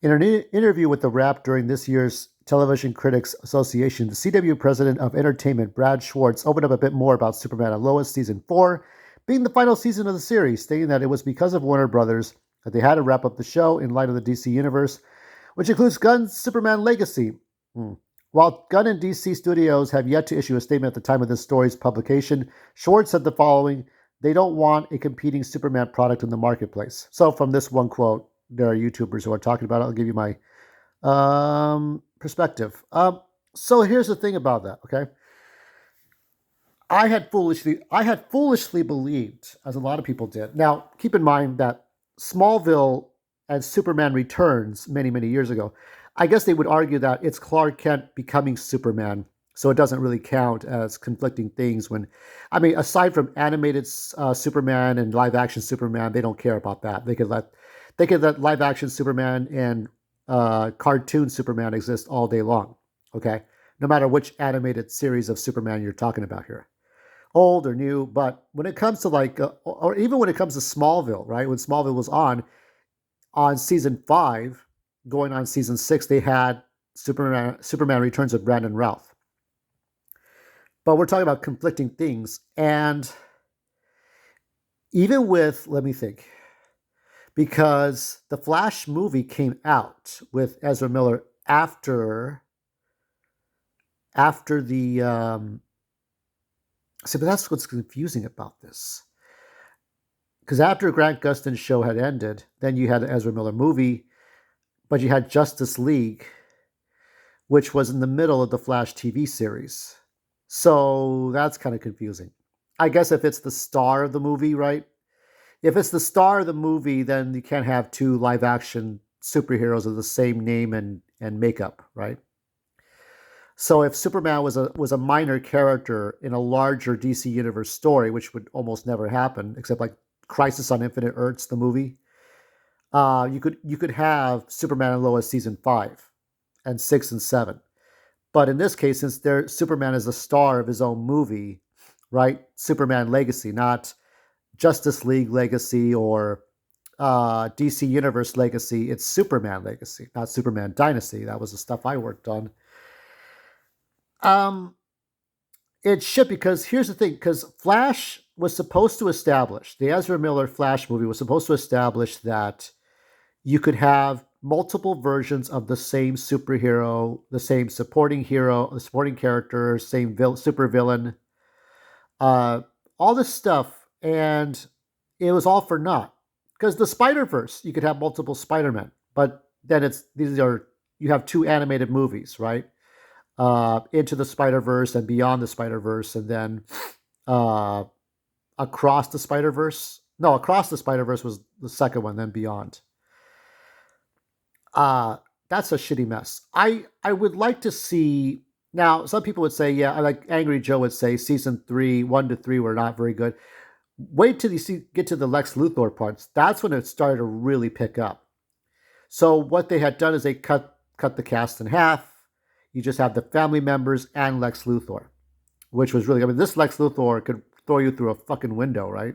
In an interview with The Wrap during this year's Television Critics Association, the CW president of entertainment, Brad Schwartz, opened up a bit more about Superman and Lois Season 4 being the final season of the series, stating that it was because of Warner Brothers that they had to wrap up the show in light of the DC universe, which includes Gunn's Superman Legacy. While Gunn and DC Studios have yet to issue a statement at the time of this story's publication, Schwartz said the following: they don't want a competing Superman product in the marketplace. So, from this one quote, there are YouTubers who are talking about it. I'll give you my perspective. So here's the thing about that. Okay, I had foolishly believed, as a lot of people did. Now, keep in mind that Smallville and Superman Returns many years ago. I guess they would argue that it's Clark Kent becoming Superman, so it doesn't really count as conflicting things. When, I mean, aside from animated Superman and live action Superman, they don't care about that. They could let live action Superman and cartoon Superman exist all day long. Okay, no matter which animated series of Superman you're talking about here, old or new. But when it comes to or even when it comes to Smallville, right? When Smallville was on season 5, going on season 6, they had Superman Returns with Brandon Routh. But we're talking about conflicting things, and even with, let me think, because the Flash movie came out with Ezra Miller after the see, but that's what's confusing about this. Because after Grant Gustin's show had ended, then you had the Ezra Miller movie, but you had Justice League, which was in the middle of the Flash TV series. So that's kind of confusing. I guess if it's the star of the movie, right? If it's the star of the movie, then you can't have two live action superheroes of the same name and makeup, right? So if Superman was a minor character in a larger DC universe story, which would almost never happen, except like Crisis on Infinite Earths, the movie, you could have Superman and Lois season 5 and 6 and 7. But in this case, since Superman is the star of his own movie, right? Superman Legacy, not Justice League Legacy or DC Universe Legacy. It's Superman Legacy, not Superman Dynasty. That was the stuff I worked on. Um, it should, because here's the thing, because Flash was supposed to establish, the Ezra Miller Flash movie was supposed to establish that you could have multiple versions of the same superhero, the same supporting hero, the supporting character, same super villain, uh, all this stuff, and it was all for naught. Because the Spider Verse, you could have multiple Spider Men, but then you have two animated movies, right? Into the Spider Verse and Beyond the Spider Verse, and then uh, Across the Spider Verse. No, Across the Spider Verse was the second one, then Beyond. Uh, that's a shitty mess. I would like to see. Now, some people would say, yeah, like Angry Joe would say, season 3, 1 to 3 were not very good. Wait till get to the Lex Luthor parts. That's when it started to really pick up. So what they had done is they cut the cast in half. You just have the family members and Lex Luthor, which was really, I mean, this Lex Luthor could throw you through a fucking window, right?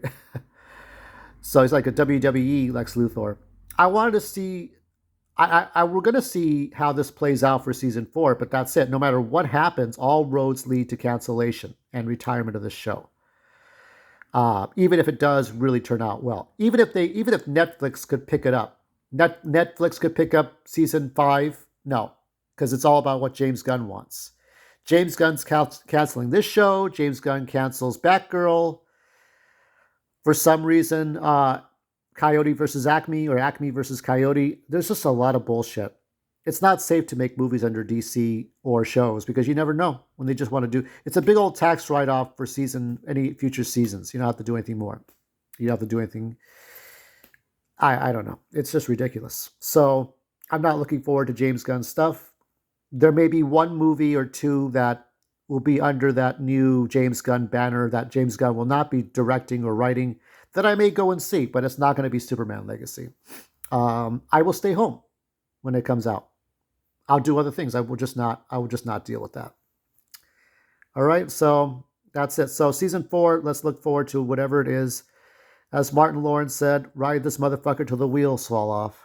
So he's like a WWE Lex Luthor. I wanted to see. We're going to see how this plays out for season 4, but that's it. No matter what happens, all roads lead to cancellation and retirement of the show. Even if it does really turn out well, even if Netflix could pick it up, Netflix could pick up season 5. No, because it's all about what James Gunn wants. James Gunn's canceling this show. James Gunn cancels Batgirl. For some reason, Coyote versus Acme or Acme versus Coyote. There's just a lot of bullshit. It's not safe to make movies under DC or shows because you never know when they just want to do. It's a big old tax write-off for any future seasons. You don't have to do anything more. You don't have to do anything. I don't know. It's just ridiculous. So I'm not looking forward to James Gunn's stuff. There may be one movie or two that will be under that new James Gunn banner that James Gunn will not be directing or writing that I may go and see, but it's not going to be Superman Legacy. I will stay home when it comes out. I'll do other things. I will just not deal with that. All right, so that's it. So season 4, let's look forward to whatever it is. As Martin Lawrence said, ride this motherfucker till the wheels fall off.